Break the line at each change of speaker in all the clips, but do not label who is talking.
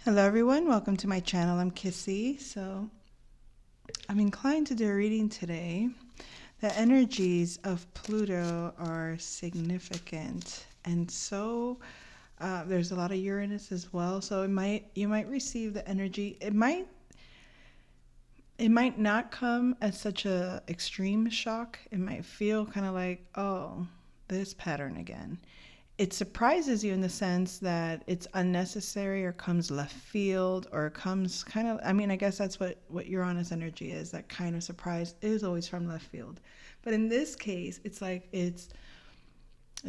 Hello, everyone. Welcome to my channel. I'm Kissy. So, I'm inclined to do a reading today. The energies of Pluto are significant, and so there's a lot of Uranus as well. So you might receive the energy. It might not come as such a extreme shock. It might feel kind of like, oh, this pattern again. It surprises you in the sense that it's unnecessary or comes left field or comes kind of, I guess that's what Uranus energy is. That kind of surprise is always from left field. But in this case, it's like it's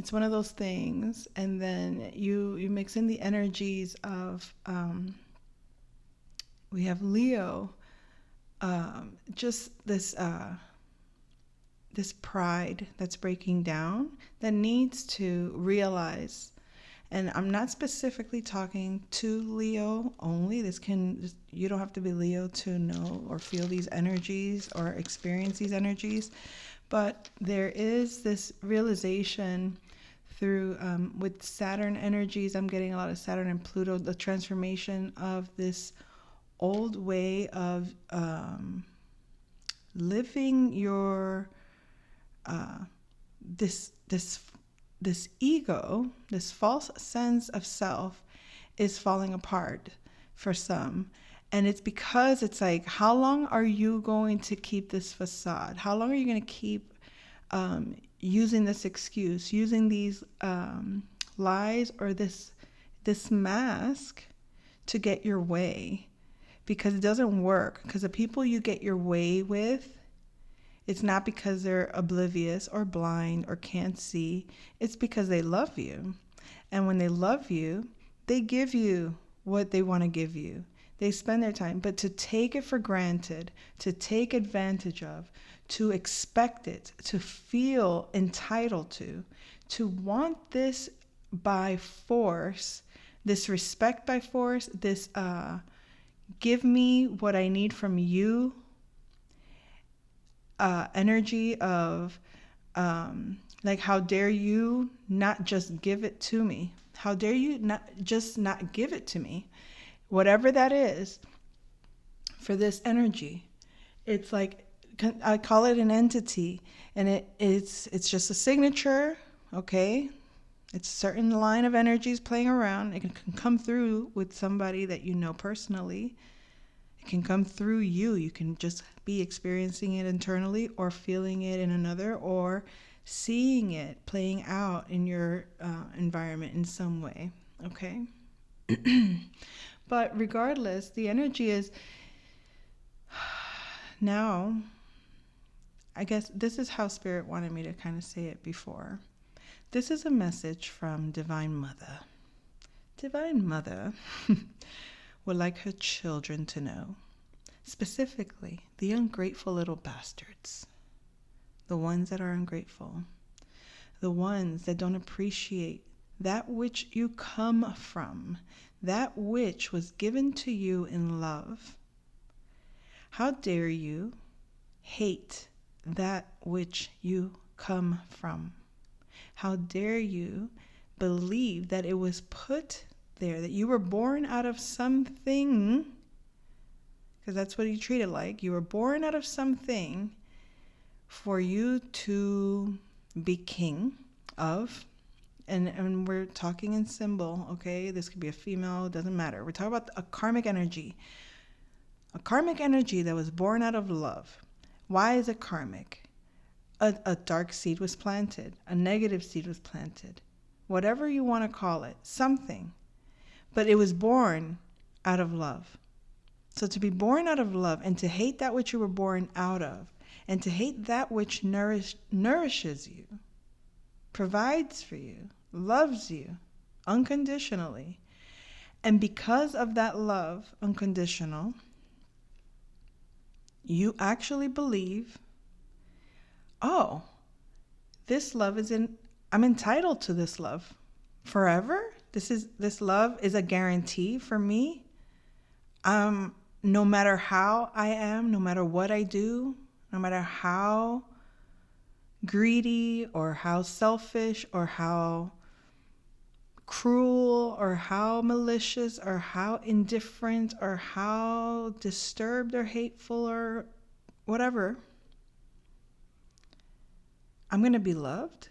one of those things, and then you mix in the energies of we have Leo, just this pride that's breaking down, that needs to realize. And I'm not specifically talking to Leo only. You don't have to be Leo to know or feel these energies or experience these energies. But there is this realization through, with Saturn energies, I'm getting a lot of Saturn and Pluto, the transformation of this old way of living your this ego, this false sense of self, is falling apart for some. And it's because it's like, how long are you going to keep this facade? How long are you going to keep using this excuse, using these lies or this mask to get your way? Because it doesn't work. Because the people you get your way with, it's not because they're oblivious or blind or can't see. It's because they love you. And when they love you, they give you what they want to give you. They spend their time. But to take it for granted, to take advantage of, to expect it, to feel entitled to want this by force, this respect by force, this give me what I need from you energy of like, how dare you not just give it to me? How dare you not give it to me? Whatever that is, for this energy, it's like, I call it an entity, and it's just a signature, okay? It's a certain line of energies playing around. It can come through with somebody that you know personally. It can come through you. You can just be experiencing it internally, or feeling it in another, or seeing it playing out in your environment in some way. Okay? But regardless, the energy is now, I guess this is how Spirit wanted me to kind of say it before. This is a message from Divine Mother. Divine Mother would like her children to know, specifically the ungrateful little bastards, the ones that are ungrateful, the ones that don't appreciate that which you come from, that which was given to you in love. How dare you hate that which you come from? How dare you believe that it was put there, that you were born out of something, because that's what you treat it like. You were born out of something for you to be king of. And we're talking in symbol, okay? This could be a female, it doesn't matter. We're talking about a karmic energy. A karmic energy that was born out of love. Why is it karmic? A dark seed was planted. A negative seed was planted. Whatever you want to call it, something. But it was born out of love. So to be born out of love, and to hate that which you were born out of, and to hate that which nourishes you, provides for you, loves you unconditionally. And because of that love, unconditional, you actually believe, oh, this love I'm entitled to this love forever. This love is a guarantee for me. No matter how I am, no matter what I do, no matter how greedy or how selfish or how cruel or how malicious or how indifferent or how disturbed or hateful or whatever, I'm going to be loved.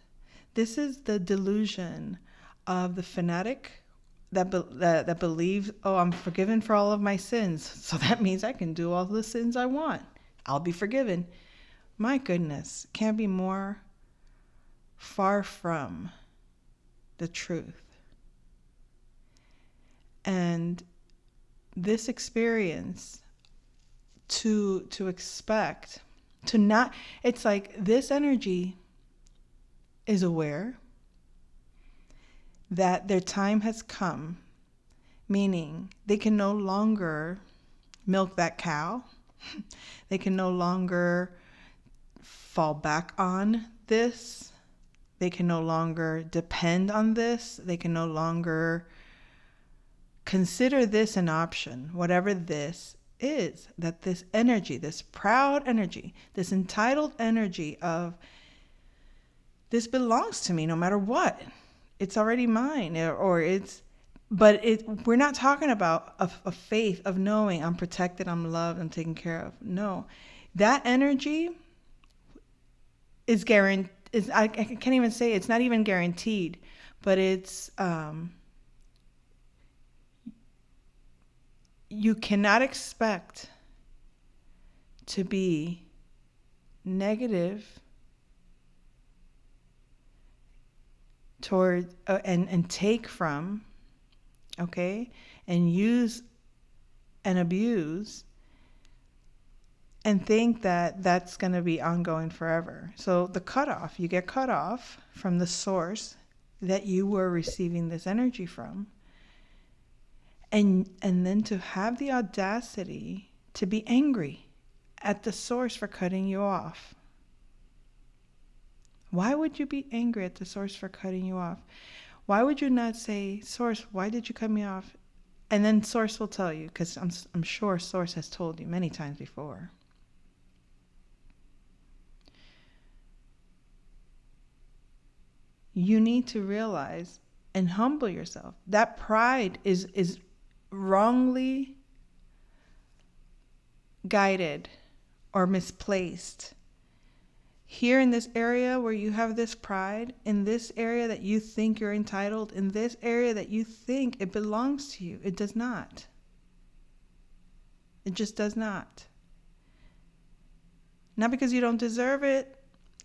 This is the delusion of the fanatic that believes, oh, I'm forgiven for all of my sins, so that means I can do all the sins I want. I'll be forgiven. My goodness, can't be more far from the truth. And this experience to expect, to not, it's like this energy is aware that their time has come, meaning they can no longer milk that cow. They can no longer fall back on this. They can no longer depend on this. They can no longer consider this an option, whatever this is, that this energy, this proud energy, this entitled energy of this belongs to me no matter what. It's already mine, or it's, but we're not talking about a faith of knowing I'm protected, I'm loved, I'm taken care of. No, that energy is guaranteed. I can't even say it's not even guaranteed, but it's you cannot expect to be negative toward and take from, okay, and use and abuse and think that that's going to be ongoing forever. So the cutoff, you get cut off from the source that you were receiving this energy from. And then to have the audacity to be angry at the source for cutting you off. Why would you be angry at the source for cutting you off? Why would you not say, source, why did you cut me off? And then source will tell you, because I'm sure source has told you many times before. You need to realize and humble yourself. That pride is wrongly guided or misplaced. Here in this area where you have this pride, in this area that you think you're entitled, in this area that you think it belongs to you, it does not. It just does not. Not because you don't deserve it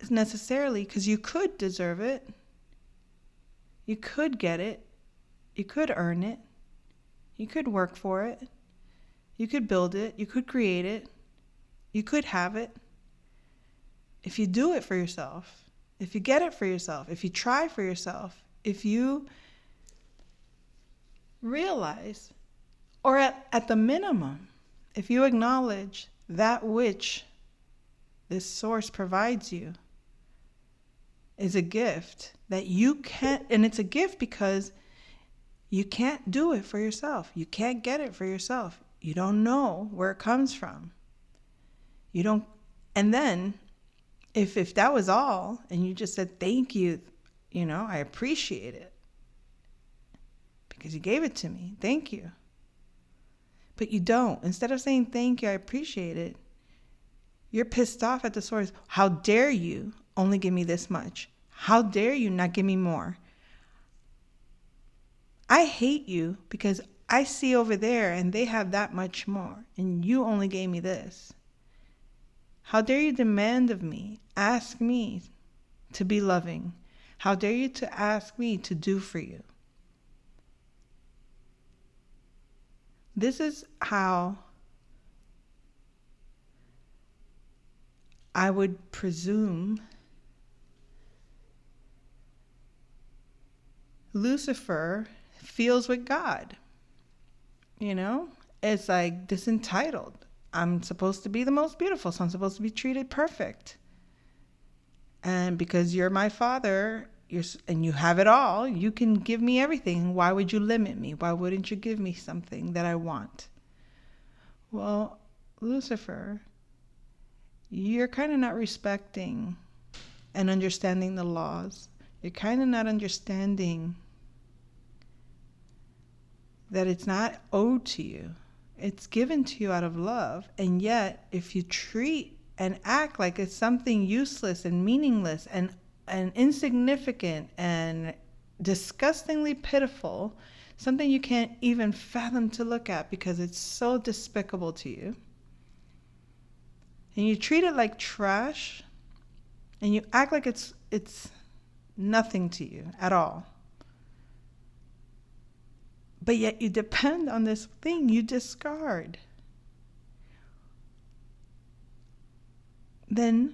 necessarily, because you could deserve it. You could get it. You could earn it. You could work for it. You could build it. You could create it. You could have it. If you do it for yourself, if you get it for yourself, if you try for yourself, if you realize, or at the minimum, if you acknowledge that which this source provides you is a gift that you can't, and it's a gift because you can't do it for yourself. You can't get it for yourself. You don't know where it comes from. You don't, and then if that was all, and you just said, thank you, I appreciate it because you gave it to me. Thank you. But you don't. Instead of saying, thank you, I appreciate it, you're pissed off at the source. How dare you only give me this much? How dare you not give me more? I hate you because I see over there and they have that much more, and you only gave me this. How dare you demand of me, ask me to be loving? How dare you to ask me to do for you? This is how I would presume Lucifer feels with God. It's like this entitled. I'm supposed to be the most beautiful, so I'm supposed to be treated perfect. And because you're my father, and you have it all, you can give me everything. Why would you limit me? Why wouldn't you give me something that I want? Well, Lucifer, you're kind of not respecting and understanding the laws. You're kind of not understanding that it's not owed to you. It's given to you out of love. And yet, if you treat and act like it's something useless and meaningless and insignificant and disgustingly pitiful, something you can't even fathom to look at because it's so despicable to you, and you treat it like trash, and you act like it's nothing to you at all, but yet you depend on this thing you discard, then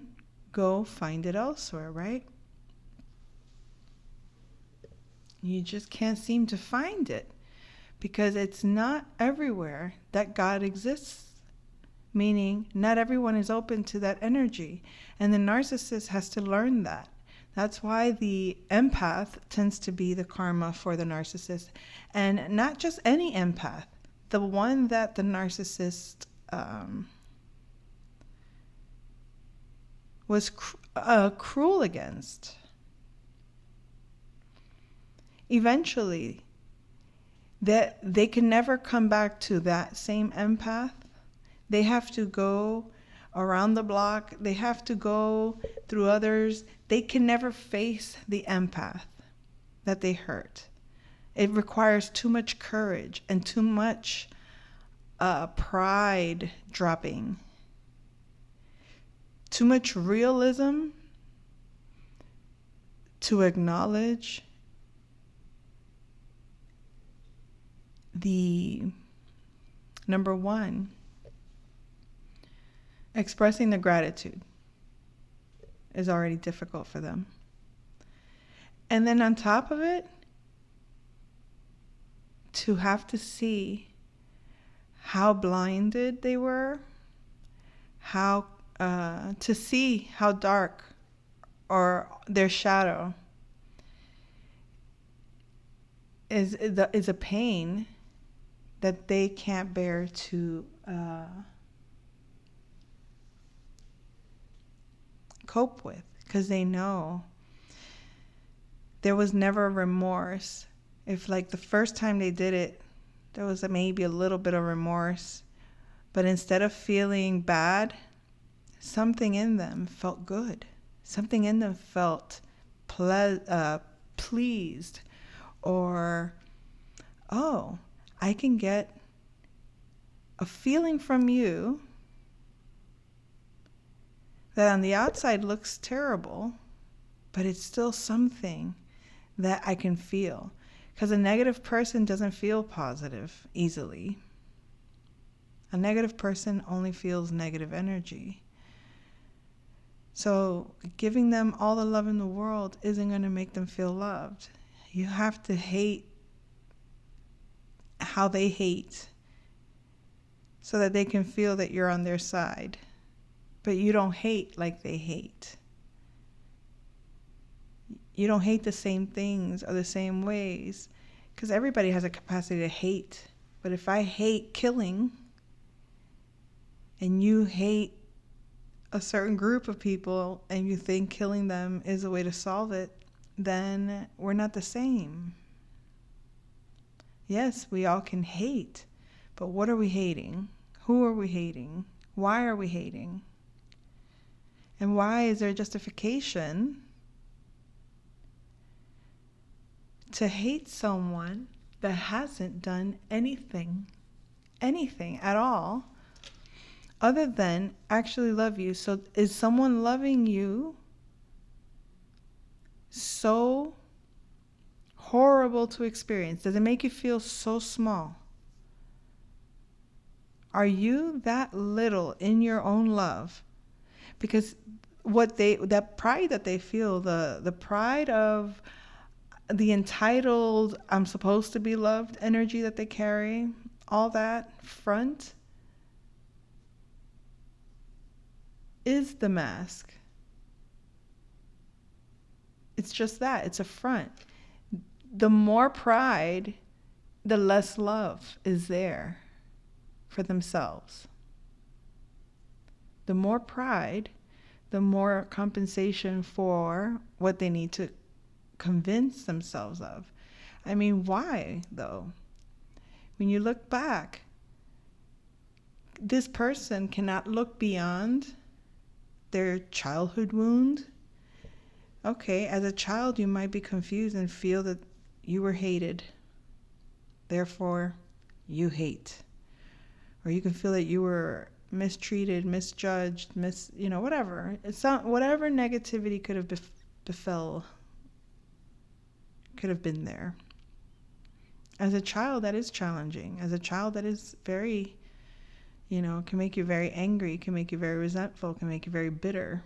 go find it elsewhere, right? You just can't seem to find it because it's not everywhere that God exists. Meaning, not everyone is open to that energy. And the narcissist has to learn that. That's why the empath tends to be the karma for the narcissist. And not just any empath, the one that the narcissist was cruel against. Eventually, that they can never come back to that same empath. They have to go around the block. They have to go through others. They can never face the empath that they hurt. It requires too much courage and too much pride dropping, too much realism to acknowledge the number one, expressing the gratitude is already difficult for them. And then on top of it, to have to see how blinded they were, how to see how dark or their shadow is a pain that they can't bear to cope with, because they know there was never remorse. If like the first time they did it, there was maybe a little bit of remorse, but instead of feeling bad, something in them felt good. Something in them felt pleased, or, oh, I can get a feeling from you that on the outside looks terrible, but it's still something that I can feel. Because a negative person doesn't feel positive easily. A negative person only feels negative energy. So giving them all the love in the world isn't going to make them feel loved. You have to hate how they hate so that they can feel that you're on their side. But you don't hate like they hate. You don't hate the same things or the same ways, because everybody has a capacity to hate. But if I hate killing and you hate a certain group of people and you think killing them is a way to solve it, then we're not the same. Yes, we all can hate, but what are we hating? Who are we hating? Why are we hating? And why is there justification to hate someone that hasn't done anything at all, other than actually love you? So is someone loving you so horrible to experience? Does it make you feel so small? Are you that little in your own love? Because that pride that they feel, the pride of the entitled, I'm supposed to be loved energy that they carry, all that front is the mask. It's just that, it's a front. The more pride, the less love is there for themselves. The more pride, the more compensation for what they need to convince themselves of. I mean, why though? when you look back, this person cannot look beyond their childhood wound. Okay, as a child, you might be confused and feel that you were hated. Therefore, you hate. Or you can feel that you were mistreated, misjudged, whatever. It's not, whatever negativity could have befell, could have been there. As a child, that is challenging. As a child, that is very, can make you very angry, can make you very resentful, can make you very bitter.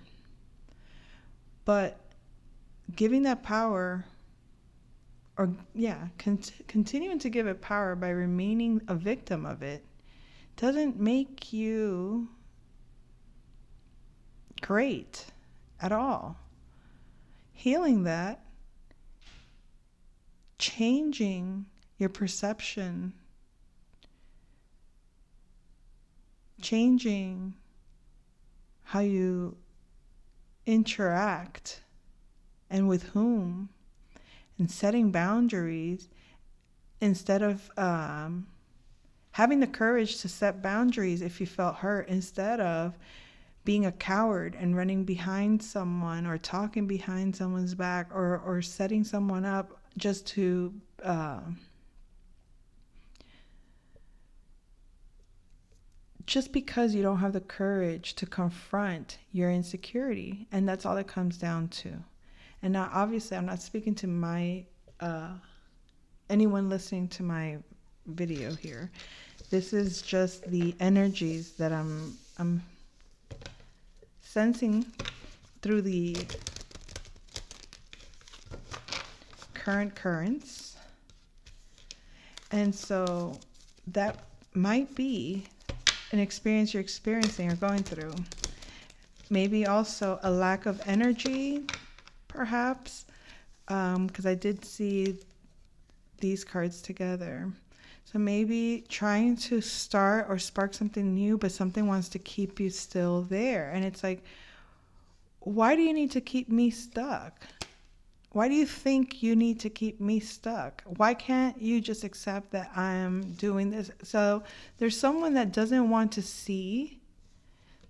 But giving that power, continuing to give it power by remaining a victim of it, doesn't make you great at all. Healing that, changing your perception, changing how you interact and with whom, and setting boundaries instead of having the courage to set boundaries if you felt hurt, instead of being a coward and running behind someone or talking behind someone's back or setting someone up just to just because you don't have the courage to confront your insecurity. And that's all it comes down to. And now, obviously, I'm not speaking to my anyone listening to my video here. This is just the energies that I'm sensing through the currents. And so that might be an experience you're experiencing or going through. Maybe also a lack of energy, perhaps, because I did see these cards together. So maybe trying to start or spark something new, but something wants to keep you still there. And it's like, why do you need to keep me stuck? Why do you think you need to keep me stuck? Why can't you just accept that I'm doing this? So there's someone that doesn't want to see.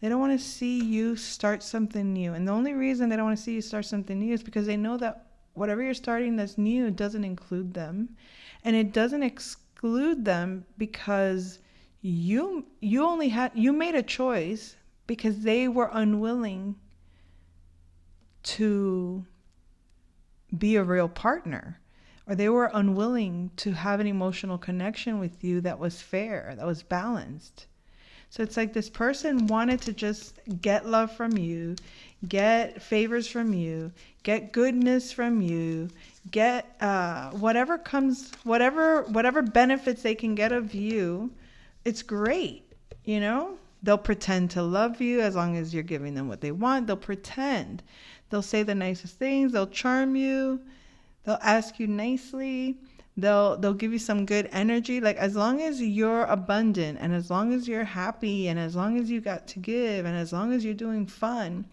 They don't want to see you start something new. And the only reason they don't want to see you start something new is because they know that whatever you're starting that's new doesn't include them. And it doesn't exclude them because you made a choice because they were unwilling to be a real partner, or they were unwilling to have an emotional connection with you that was fair, that was balanced. So it's like this person wanted to just get love from you, get favors from you, get goodness from you, get whatever benefits they can get of you. It's great, They'll pretend to love you as long as you're giving them what they want. They'll pretend. They'll say the nicest things. They'll charm you. They'll ask you nicely. They'll give you some good energy. Like, as long as you're abundant and as long as you're happy and as long as you got to give and as long as you're doing fun,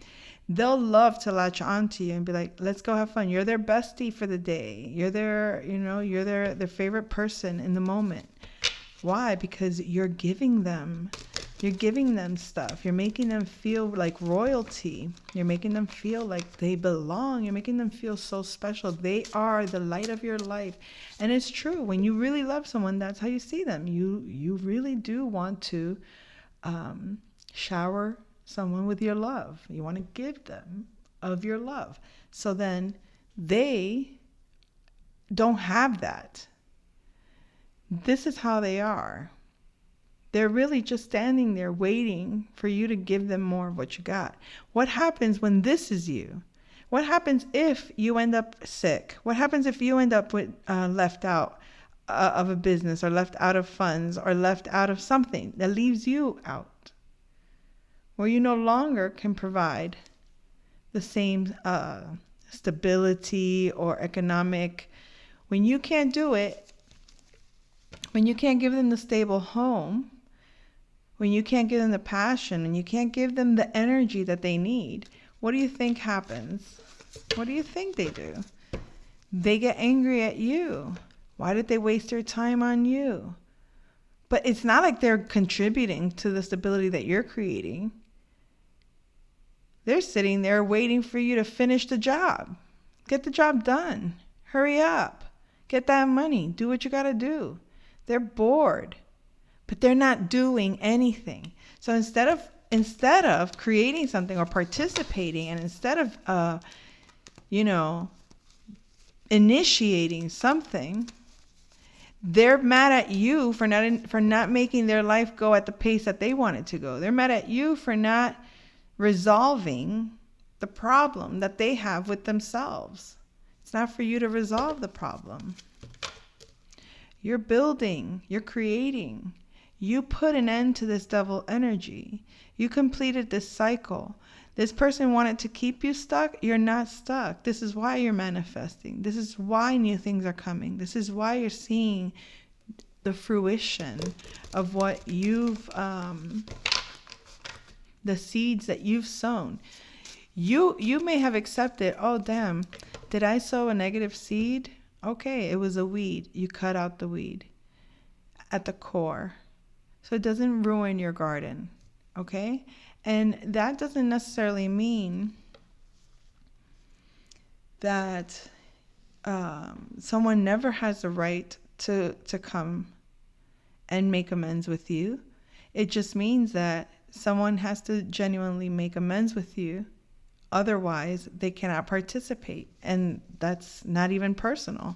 they'll love to latch onto you and be like, let's go have fun. You're their bestie for the day. You're their favorite person in the moment. Why? Because you're giving them stuff. You're making them feel like royalty. You're making them feel like they belong. You're making them feel so special. They are the light of your life. And it's true. When you really love someone, that's how you see them. You really do want to shower someone with your love. You want to give them of your love. So then they don't have that. This is how they are. They're really just standing there waiting for you to give them more of what you got. What happens when this is you? What happens if you end up sick? What happens if you end up with left out of a business or left out of funds or left out of something that leaves you out? Where you no longer can provide the same stability or economic. When you can't do it, when you can't give them the stable home, when you can't give them the passion and you can't give them the energy that they need, what do you think happens? What do you think they do? They get angry at you. Why did they waste their time on you? But it's not like they're contributing to the stability that you're creating. They're sitting there waiting for you to finish the job. Get the job done. Hurry up. Get that money. Do what you got to do. They're bored, but they're not doing anything. So instead of creating something or participating, and instead of initiating something, they're mad at you for not making their life go at the pace that they want it to go. They're mad at you for not resolving the problem that they have with themselves. It's not for you to resolve the problem. You're building, you're creating. You put an end to this devil energy. You completed this cycle. This person wanted to keep you stuck. You're not stuck. This is why you're manifesting. This is why new things are coming. This is why you're seeing the fruition of what the seeds that you've sown. You may have accepted, oh damn, did I sow a negative seed? Okay, it was a weed. You cut out the weed at the core. So it doesn't ruin your garden, okay? And that doesn't necessarily mean that someone never has the right to come and make amends with you. It just means that someone has to genuinely make amends with you. Otherwise, they cannot participate. And that's not even personal.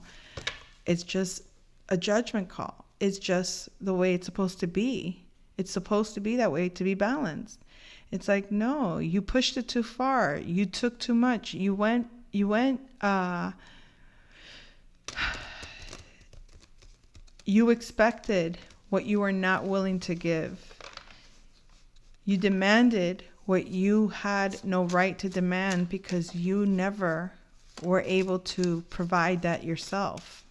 It's just a judgment call. It's just the way it's supposed to be. It's supposed to be that way to be balanced. It's like, no, you pushed it too far. You took too much. You went, you expected what you were not willing to give. You demanded what you had no right to demand because you never were able to provide that yourself.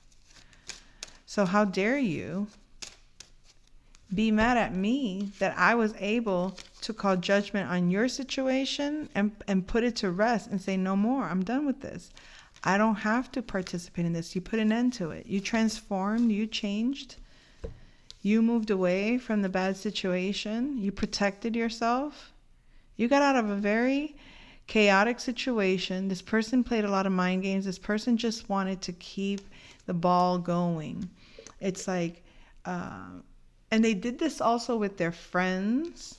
So how dare you be mad at me that I was able to call judgment on your situation and put it to rest and say, no more, I'm done with this. I don't have to participate in this. You put an end to it. You transformed, you changed. You moved away from the bad situation. You protected yourself. You got out of a very chaotic situation. This person played a lot of mind games. This person just wanted to keep the ball going. It's like, and they did this also with their friends.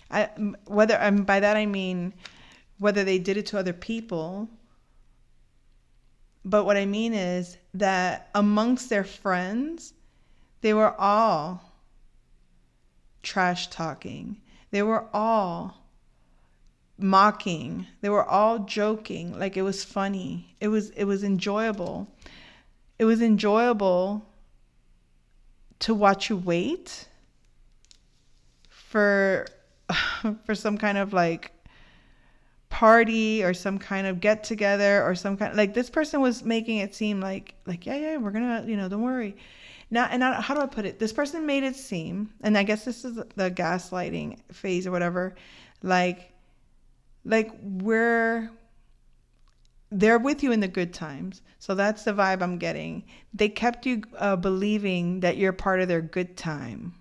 By that I mean whether they did it to other people. But what I mean is that amongst their friends, they were all trash talking. They were all mocking. They were all joking. Like it was funny. It was enjoyable. It was enjoyable to watch you wait for some kind of like party or some kind of get together or some kind, like this person was making it seem like yeah, we're gonna, don't worry. Now, and how do I put it? This person made it seem, and I guess this is the gaslighting phase or whatever, like they're with you in the good times. So that's the vibe I'm getting. They kept you believing that you're part of their good time,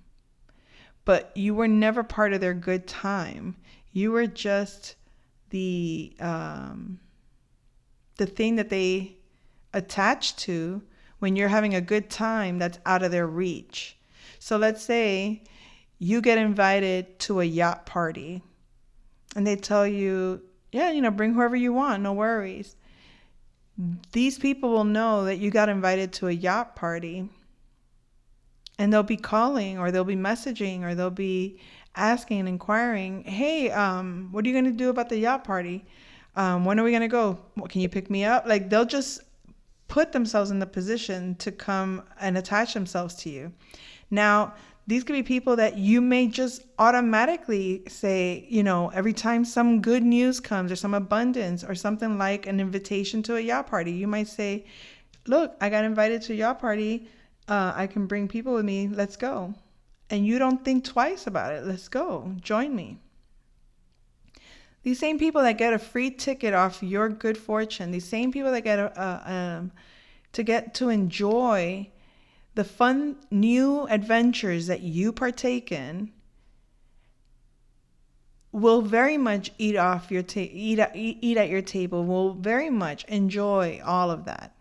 but you were never part of their good time. You were just the thing that they attached to when you're having a good time that's out of their reach. So let's say you get invited to a yacht party and they tell you, yeah, bring whoever you want, no worries. These people will know that you got invited to a yacht party and they'll be calling or they'll be messaging or they'll be asking and inquiring, hey, what are you going to do about the yacht party? When are we going to go? Can you pick me up? Like they'll just put themselves in the position to come and attach themselves to you. Now, these could be people that you may just automatically say, every time some good news comes or some abundance or something like an invitation to a yacht party, you might say, look, I got invited to a yacht party. I can bring people with me. Let's go. And you don't think twice about it. Let's go. Join me. These same people that get a free ticket off your good fortune, these same people that get to enjoy the fun new adventures that you partake in will very much eat off your eat at your table, will very much enjoy all of that.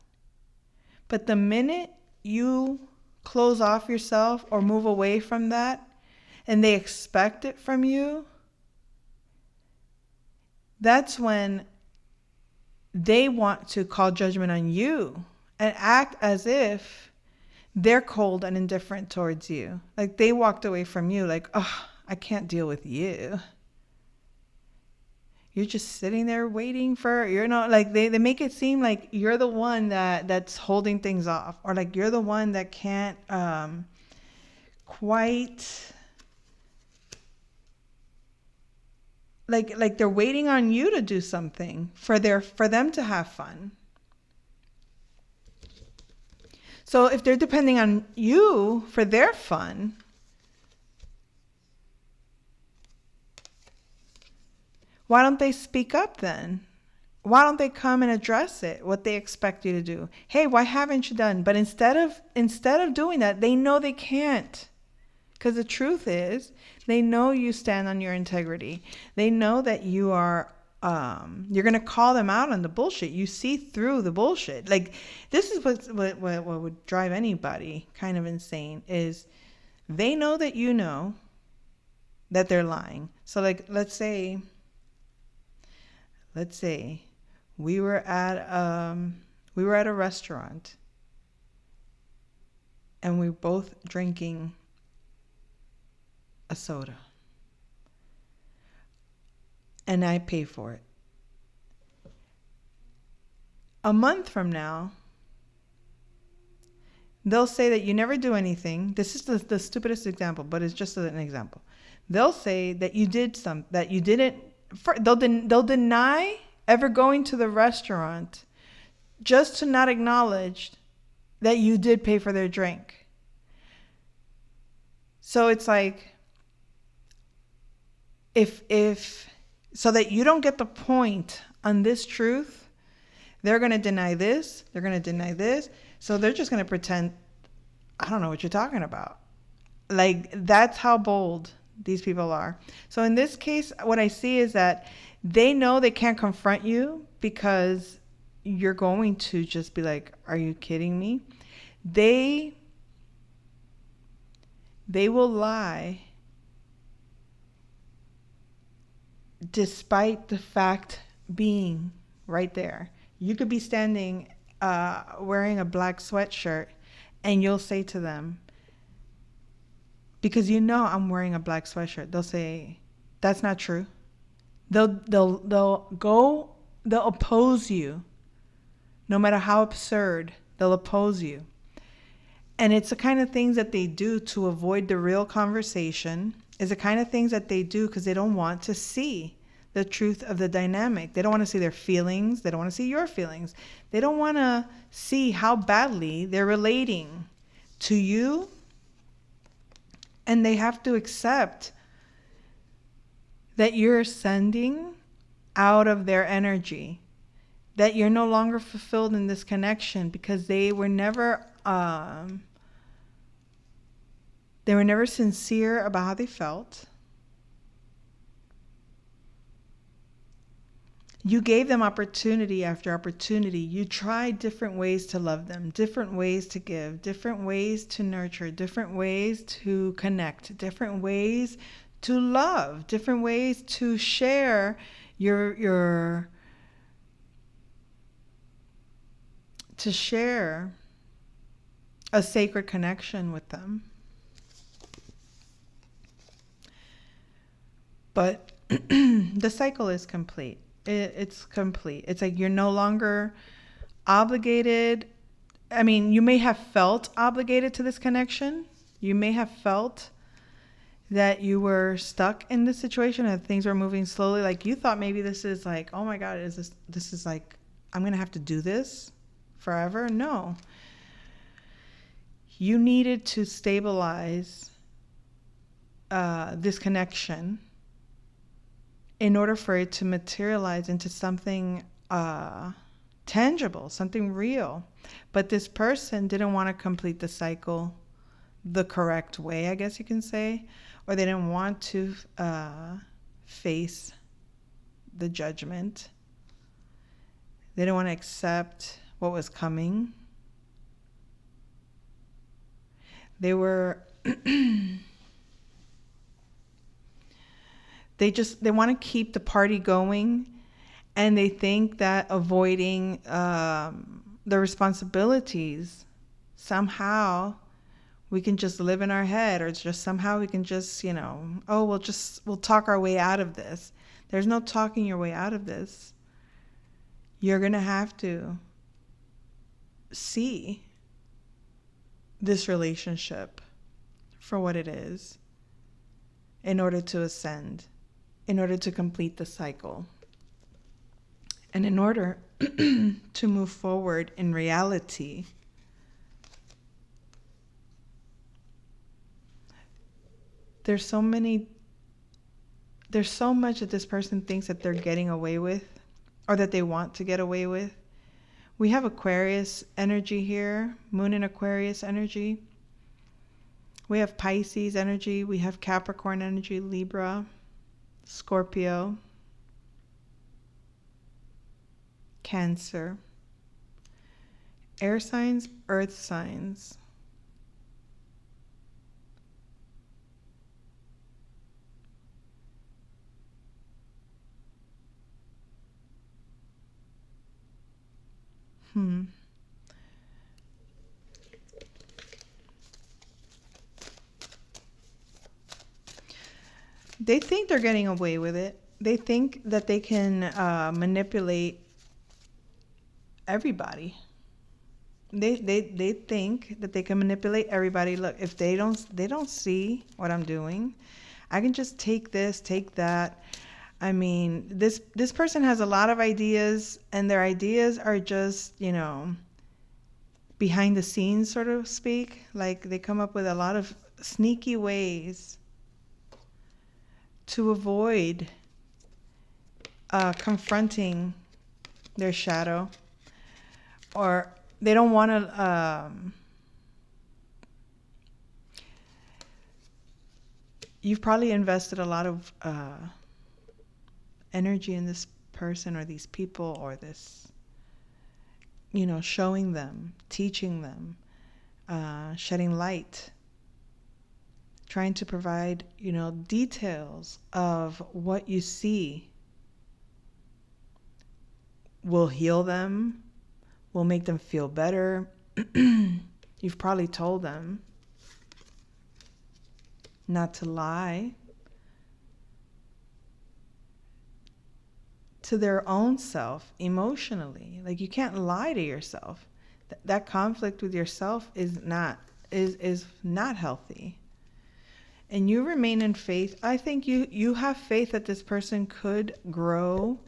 But the minute you close off yourself or move away from that, and they expect it from you, that's when they want to call judgment on you and act as if they're cold and indifferent towards you. Like they walked away from you like, oh, I can't deal with you. You're just sitting there waiting for, you're not like, they make it seem like you're the one that's holding things off, or like you're the one that can't quite, like they're waiting on you to do something for them to have fun. So if they're depending on you for their fun, why don't they speak up then? Why don't they come and address it, what they expect you to do? Hey, why haven't you done? But instead of doing that, they know they can't. Because the truth is, they know you stand on your integrity. They know that you are, you're going to call them out on the bullshit. You see through the bullshit. Like, this is what would drive anybody kind of insane, is they know that you know that they're lying. So, like, let's say we were at a restaurant and we were both drinking a soda, and I pay for it. A month from now, they'll say that you never do anything. This is the stupidest example, but it's just an example. They'll say that you did that you didn't. They'll deny ever going to the restaurant just to not acknowledge that you did pay for their drink. So it's like, if so that you don't get the point on this truth, they're going to deny this, they're going to deny this. So they're just going to pretend, I don't know what you're talking about. Like, that's how bold these people are. So in this case, what I see is that they know they can't confront you because you're going to just be like, are you kidding me? They will lie despite the fact being right there. You could be standing wearing a black sweatshirt, and you'll say to them, because you know I'm wearing a black sweatshirt, they'll say, that's not true. They'll oppose you. No matter how absurd, they'll oppose you. And it's the kind of things that they do to avoid the real conversation. It's the kind of things that they do because they don't want to see the truth of the dynamic. They don't want to see their feelings. They don't want to see your feelings. They don't want to see how badly they're relating to you. And they have to accept that you're sending out of their energy, that you're no longer fulfilled in this connection because they were never sincere about how they felt. You gave them opportunity after opportunity. You tried different ways to love them, different ways to give, different ways to nurture, different ways to connect, different ways to love, different ways to share to share a sacred connection with them. But the cycle is complete. It's complete. It's like you're no longer obligated. I mean, you may have felt obligated to this connection. You may have felt that you were stuck in this situation and things were moving slowly. Like you thought maybe this is like, oh my God, this is like, I'm going to have to do this forever. No. You needed to stabilize this connection in order for it to materialize into something tangible, something real. But this person didn't want to complete the cycle the correct way, I guess you can say, or they didn't want to face the judgment. They didn't want to accept what was coming. They were they want to keep the party going, and they think that avoiding the responsibilities, somehow we can just live in our head, or just somehow we can just, oh, we'll talk our way out of this. There's no talking your way out of this. You're going to have to see this relationship for what it is in order to ascend, in order to complete the cycle, and in order to move forward in reality. There's so much that this person thinks that they're getting away with, or that they want to get away with. We have Aquarius energy here, Moon in Aquarius energy. We have Pisces energy. We have Capricorn energy, Libra, Scorpio, Cancer. Air signs, earth signs. They think they're getting away with it. They think that they can manipulate everybody. They think that they can manipulate everybody. Look, if they don't see what I'm doing, I can just take this, take that. I mean, this person has a lot of ideas, and their ideas are just, behind the scenes, so to speak. Like, they come up with a lot of sneaky ways to avoid confronting their shadow, or they don't want to. You've probably invested a lot of energy in this person or these people, or this, showing them, teaching them, shedding light, trying to provide, details of what you see will heal them, will make them feel better. You've probably told them not to lie to their own self emotionally. Like, you can't lie to yourself. That conflict with yourself is not healthy. And you remain in faith. I think you have faith that this person could grow,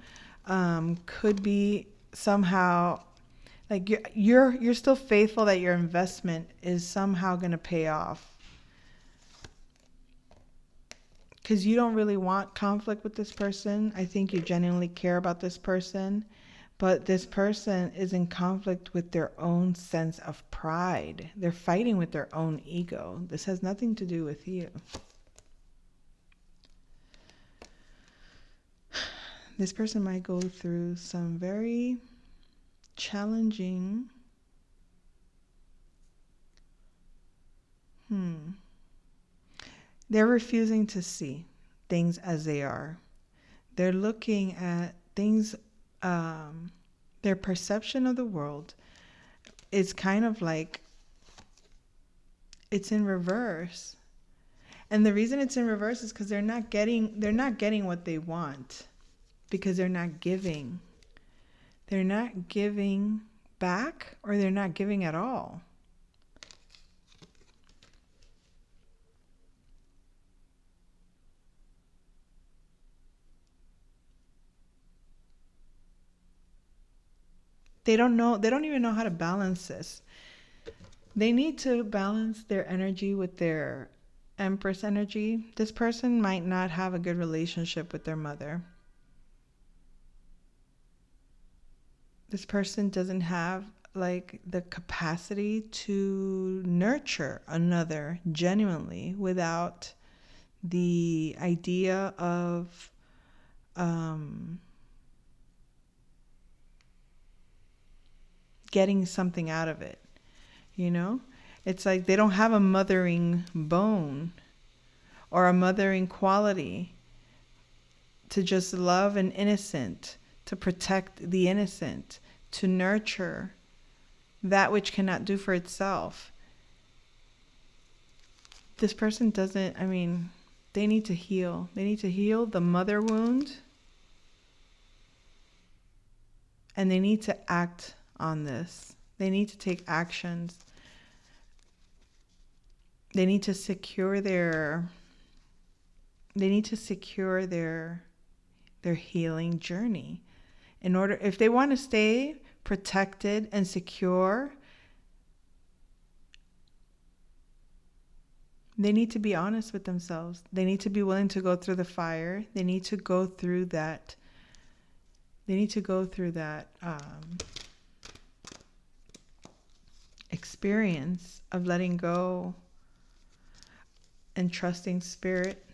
could be somehow, like, you're still faithful that your investment is somehow going to pay off. Because you don't really want conflict with this person. I think you genuinely care about this person. But this person is in conflict with their own sense of pride. They're fighting with their own ego. This has nothing to do with you. This person might go through some very challenging They're refusing to see things as they are. They're looking at things, their perception of the world is kind of like, it's in reverse. And the reason it's in reverse is because they're not getting what they want, because they're not giving. They're not giving back, or they're not giving at all. They don't even know how to balance this. They need to balance their energy with their Empress energy. This person might not have a good relationship with their mother. This person doesn't have like the capacity to nurture another genuinely without the idea of getting something out of it, you know? It's like they don't have a mothering bone or a mothering quality to just love an innocent, to protect the innocent, to nurture that which cannot do for itself. This person doesn't, I mean, they need to heal. They need to heal the mother wound, and they need to act on this. They need to take actions. They need to secure their healing journey. In order, if they want to stay protected and secure, they need to be honest with themselves. They need to be willing to go through the fire. They need to go through that. Experience of letting go and trusting spirit.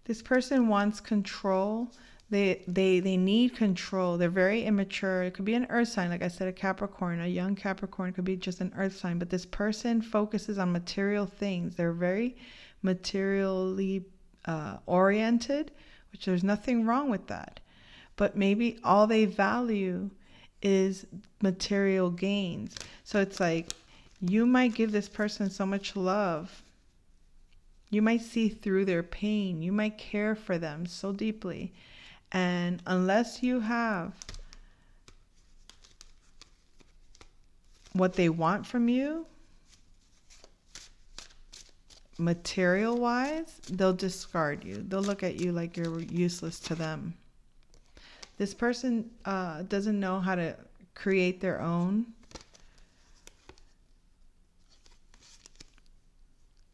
This person wants control. They need control. They're very immature. It could be an earth sign, like I said, a Capricorn, a young Capricorn could be just an earth sign. But this person focuses on material things. They're very materially oriented, which there's nothing wrong with that. But maybe all they value is material gains. So it's like you might give this person so much love. You might see through their pain. You might care for them so deeply. And unless you have what they want from you, material-wise, they'll discard you. They'll look at you like you're useless to them. This person doesn't know how to create their own.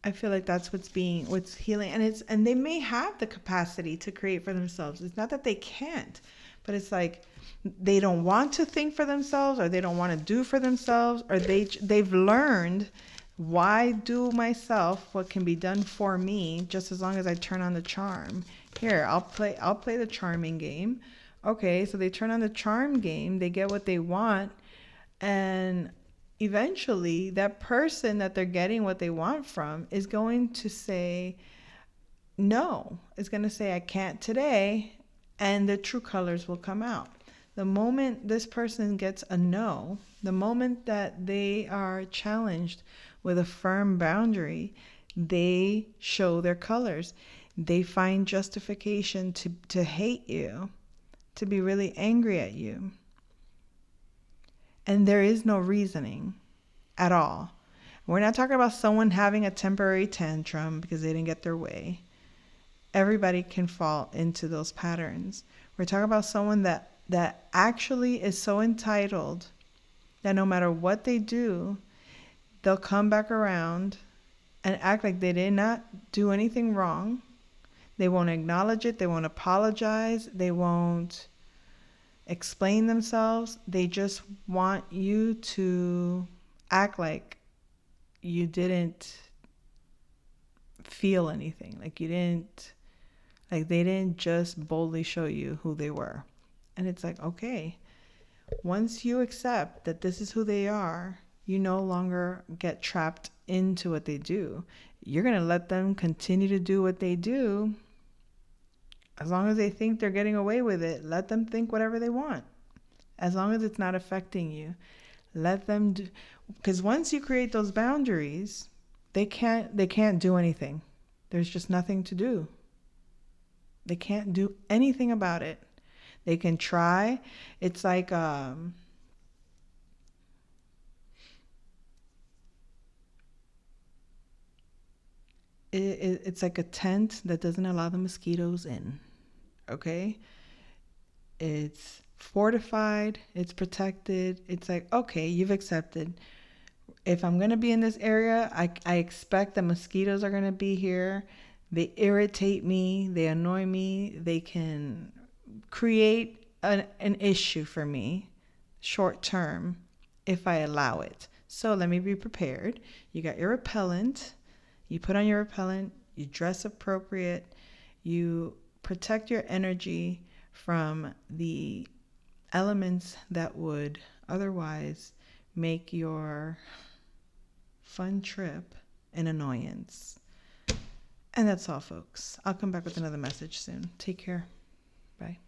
I feel like that's what's healing, and they may have the capacity to create for themselves. It's not that they can't, but it's like they don't want to think for themselves, or they don't want to do for themselves, or they've learned, why do myself what can be done for me just as long as I turn on the charm. Here, I'll play the charming game. Okay, so they turn on the charm game, they get what they want, and eventually that person that they're getting what they want from is going to say no. It's going to say, I can't today, and the true colors will come out. The moment this person gets a no, the moment that they are challenged with a firm boundary, they show their colors. They find justification to hate you, to be really angry at you. And there is no reasoning at all. We're not talking about someone having a temporary tantrum because they didn't get their way. Everybody can fall into those patterns. We're talking about someone that actually is so entitled that no matter what they do, they'll come back around and act like they did not do anything wrong. They won't acknowledge it. They won't apologize. They won't explain themselves. They just want you to act like you didn't feel anything, like they didn't just boldly show you who they were. And it's like, okay, once you accept that this is who they are, you no longer get trapped into what they do. You're going to let them continue to do what they do. As long as they think they're getting away with it, let them think whatever they want. As long as it's not affecting you, let them do. Because once you create those boundaries, they can't do anything. There's just nothing to do. They can't do anything about it. They can try. It's like it's like a tent that doesn't allow the mosquitoes in. Okay? It's fortified, it's protected. It's like, okay, you've accepted. If I'm going to be in this area, I expect the mosquitoes are going to be here. They irritate me, they annoy me, they can create an issue for me short term if I allow it. So let me be prepared. You got your repellent, you put on your repellent, you dress appropriate, you protect your energy from the elements that would otherwise make your fun trip an annoyance. And that's all, folks. I'll come back with another message soon. Take care. Bye.